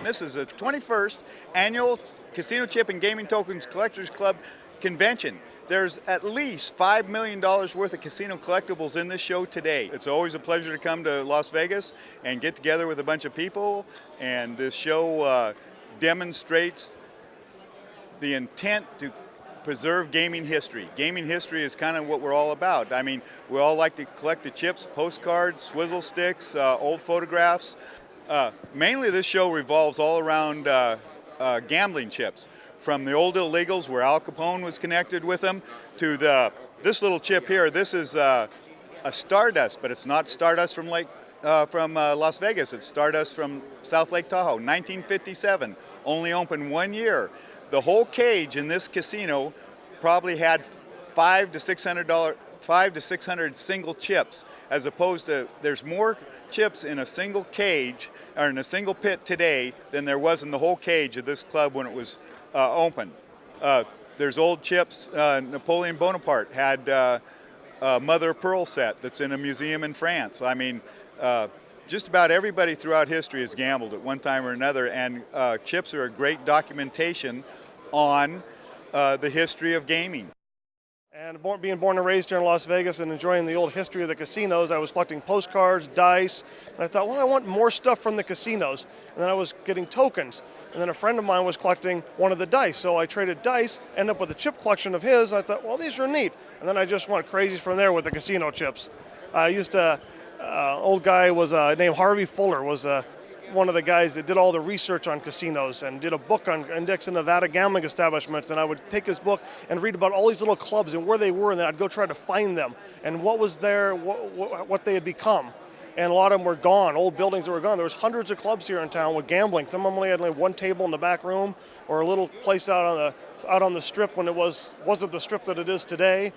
This is the 21st Annual Casino Chip and Gaming Tokens Collectors Club Convention. There's at least $5 million worth of casino collectibles in this show today. It's always a pleasure to come to Las Vegas and get together with a bunch of people, and this show demonstrates the intent to preserve gaming history. Gaming history is kind of what we're all about. I mean, we all like to collect the chips, postcards, swizzle sticks, old photographs. Mainly this show revolves all around gambling chips. From the old illegals where Al Capone was connected with them to this little chip here. This is a Stardust, but it's not Stardust from Las Vegas. It's Stardust from South Lake Tahoe, 1957. Only opened 1 year. The whole cage in this casino probably had $500 to 600 single chips, as opposed to there's more chips in a single cage or in a single pit today than there was in the whole cage of this club when it was open. There's old chips. Napoleon Bonaparte had a mother of pearl set that's in a museum in France. I mean, just about everybody throughout history has gambled at one time or another, and chips are a great documentation on the history of gaming. And being born and raised here in Las Vegas and enjoying the old history of the casinos, I was collecting postcards, dice, and I thought, well, I want more stuff from the casinos. And then I was getting tokens. And then a friend of mine was collecting one of the dice. So I traded dice, ended up with a chip collection of his. And I thought, well, these are neat. And then I just went crazy from there with the casino chips. I used to, old guy was named Harvey Fuller, was one of the guys that did all the research on casinos and did a book on indexing Nevada gambling establishments. And I would take his book and read about all these little clubs and where they were, and then I'd go try to find them and what was there, what they had become. And a lot of them were gone, old buildings that were gone. There was hundreds of clubs here in town with gambling. Some of them only had like one table in the back room or a little place out on the strip when it wasn't the strip that it is today.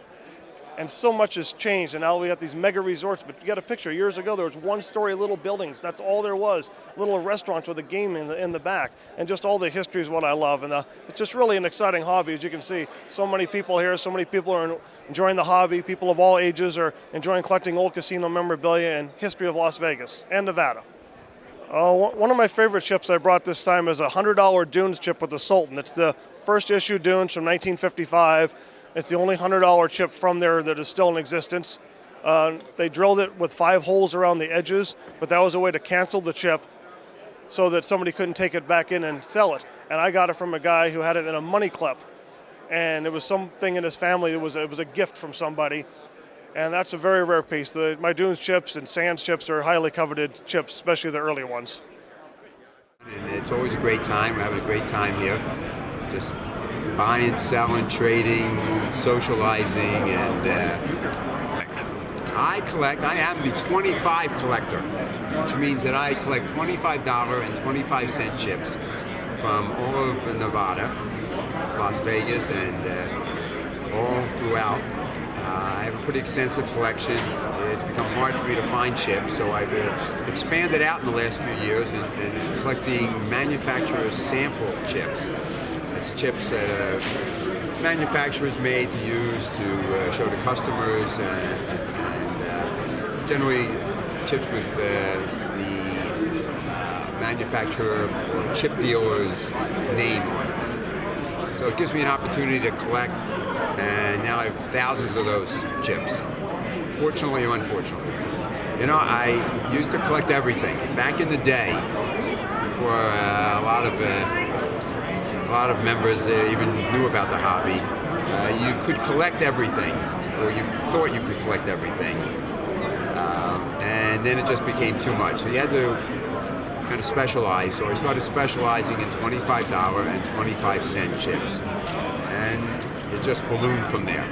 And so much has changed, and now we got these mega resorts. But you got a picture, years ago there was one-story little buildings. That's all there was, little restaurants with a game in the back. And just all the history is what I love. And it's just really an exciting hobby, as you can see. So many people here, so many people are enjoying the hobby. People of all ages are enjoying collecting old casino memorabilia and history of Las Vegas and Nevada. One of my favorite chips I brought this time is a $100 Dunes chip with the Sultan. It's the first issue Dunes from 1955. It's the only $100 chip from there that is still in existence. They drilled it with 5 holes around the edges, but that was a way to cancel the chip so that somebody couldn't take it back in and sell it. And I got it from a guy who had it in a money clip. And it was something in his family, it was a gift from somebody. And that's a very rare piece. My Dunes chips and Sands chips are highly coveted chips, especially the early ones. And it's always a great time. We're having a great time here. Just buying, selling, trading, socializing, and I am the 25 collector, which means that I collect $25 and 25-cent chips from all over Nevada, Las Vegas, and all throughout. I have a pretty extensive collection. It's become hard for me to find chips, so I've expanded out in the last few years and collecting manufacturers' sample chips. It's chips that manufacturers made to use to show to customers, and generally chips with the manufacturer or chip dealer's name on it. So it gives me an opportunity to collect, and now I have thousands of those chips, fortunately or unfortunately. You know, I used to collect everything. Back in the day, before a lot of members even knew about the hobby, you could collect everything, or you thought you could collect everything, and then it just became too much. So you had to kind of specialize. So I started specializing in $25 and 25-cent chips, and it just ballooned from there.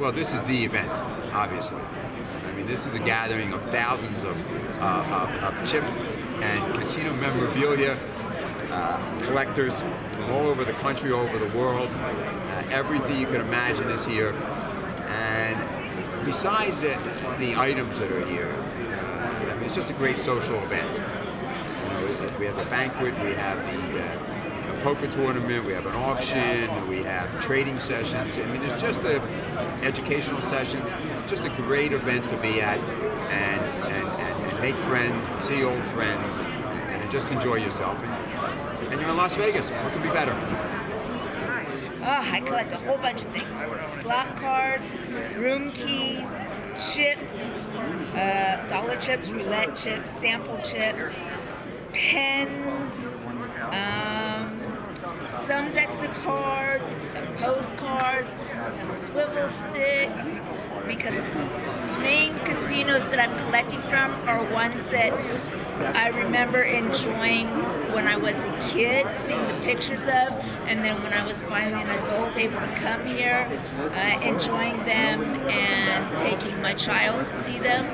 Well, this is the event, obviously. I mean, this is a gathering of thousands of chip and casino memorabilia collectors from all over the country, all over the world. Everything you can imagine is here. And besides the items that are here, I mean, it's just a great social event. You know, we have a banquet, we have the poker tournament, we have an auction, we have trading sessions. I mean, it's just educational sessions, just a great event to be at and make friends, see old friends, and and just enjoy yourself. And you're in Las Vegas. What could be better? Oh, I collect a whole bunch of things. Slot cards, room keys, chips, dollar chips, roulette chips, sample chips, pens, some decks of cards, some postcards, some swivel sticks, because the main casinos that I'm collecting from are ones that I remember enjoying when I was a kid, seeing the pictures of, and then when I was finally an adult able to come here, enjoying them and taking my child to see them.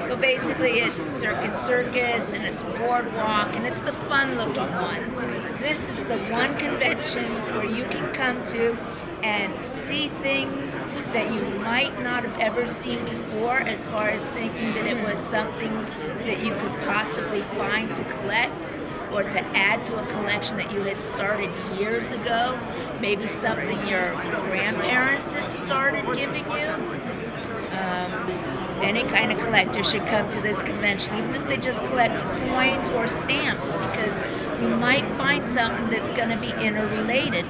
So basically it's Circus, and it's Boardwalk, and it's the fun-looking ones. This is the one convention where you can come to and see things that you might not have ever seen before, as far as thinking that it was something that you could possibly find to collect or to add to a collection that you had started years ago, maybe something your grandparents had started giving you. Any kind of collector should come to this convention, even if they just collect coins or stamps, because you might find something that's going to be interrelated.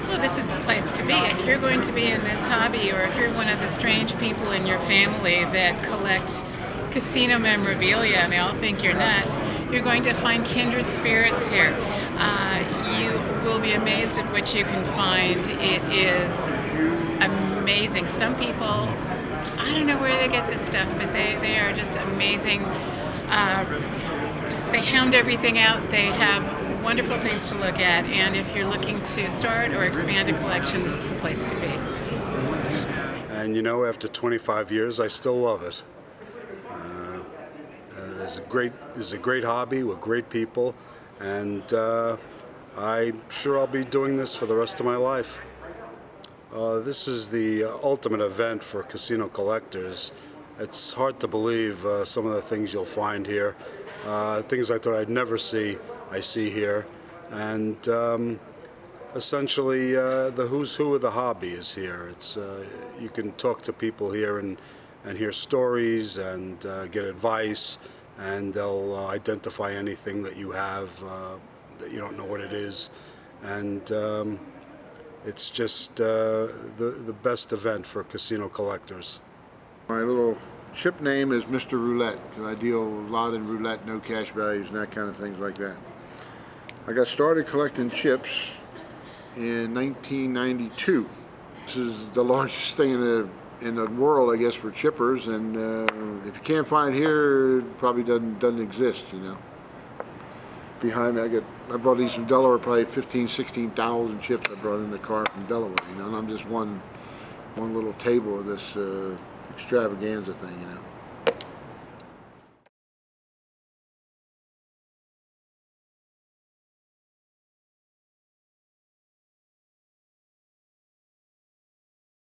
Well, this is the place to be. If you're going to be in this hobby, or if you're one of the strange people in your family that collect casino memorabilia and they all think you're nuts, you're going to find kindred spirits here. You will be amazed at what you can find. It is amazing. Some people, I don't know where they get this stuff, but they are just amazing. They hound everything out. They have wonderful things to look at, and if you're looking to start or expand a collection, this is the place to be. And you know, after 25 years, I still love it. It's a great hobby with great people, and I'm sure I'll be doing this for the rest of my life. This is the ultimate event for casino collectors. It's hard to believe some of the things you'll find here. Things I thought I'd never see, I see here. And essentially, the who's who of the hobby is here. It's you can talk to people here and hear stories and get advice, and they'll identify anything that you have that you don't know what it is. And it's just the best event for casino collectors. My little chip name is Mr. Roulette, because I deal a lot in roulette, no cash values, and that kind of things like that. I got started collecting chips in 1992. This is the largest thing in the world, I guess, for chippers, and if you can't find it here, it probably doesn't exist, you know. Behind me, I brought these from Delaware, probably 15,000, 16,000 chips I brought in the car from Delaware, you know, and I'm just one little table of this extravaganza thing, you know.